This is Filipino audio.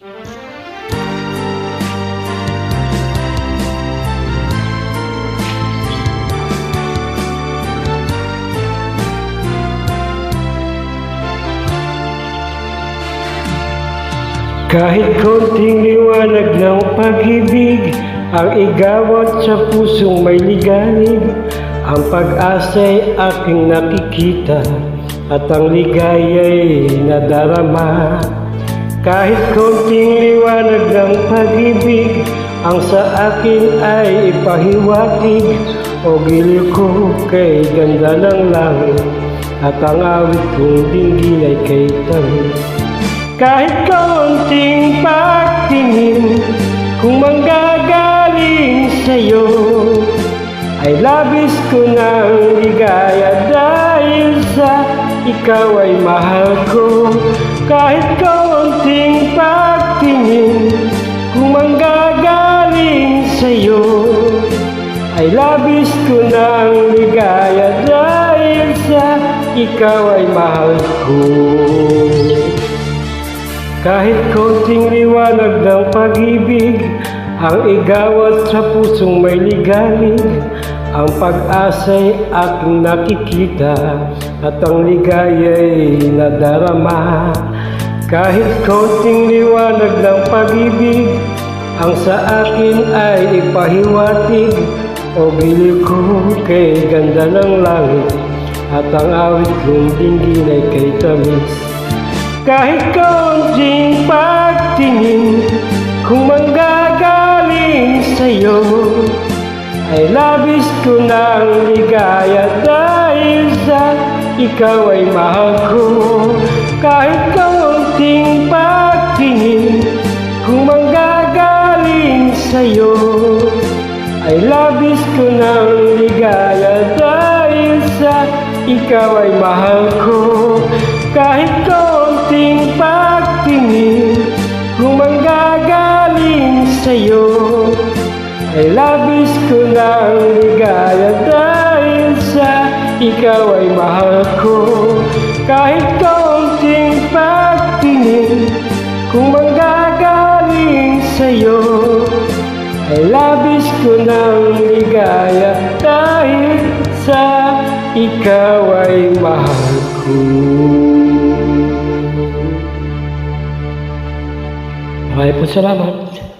Kahit konting liwanag ng pag-ibig ang igawat sa pusong may ligalig, ang pag-asa'y aking nakikita at ang ligaya'y nadarama. Kahit konting liwanag ng pag-ibig ang sa akin ay ipahiwatig, o giliw ko kay ganda ng langit at ang awit kong dinggin ay kay tamis. Kahit kaunting pagtingin kung manggagaling sa'yo, ay labis ko ng ligaya dahil sa ikaw ay mahal ko. Kahit kaunting pagtingin kung manggagaling sa'yo, ay labis ko ng ligaya dahil sa ikaw ay mahal ko. Kahit konting liwanag ng pag-ibig ang igawat sa pusong may ligalig, ang pag-asa'y aking nakikita at ang ligaya'y nadarama. Kahit konting liwanag ng pag-ibig ang sa akin ay ipahiwatig, o giliw ko kay ganda ng langit at ang awit kong dinggin ay kay tamis. Kahit kaunting pagtingin kung manggagaling sa'yo, ay labis ko ng ligaya dahil sa ikaw ay mahal ko. Kahit kaunting pagtingin kung manggagaling sa'yo, ay labis ko ng ligaya dahil sa ikaw ay mahal ko. Kahit kaunting pagtingin kung manggagaling sa'yo, ay labis ko ng ligaya dahil sa ikaw ay mahal ko. Kahit kaunting pagtingin kung manggagaling sa'yo, ay labis ko ng ligaya dahil sa ikaw ay mahal ko. Maraming po salamat.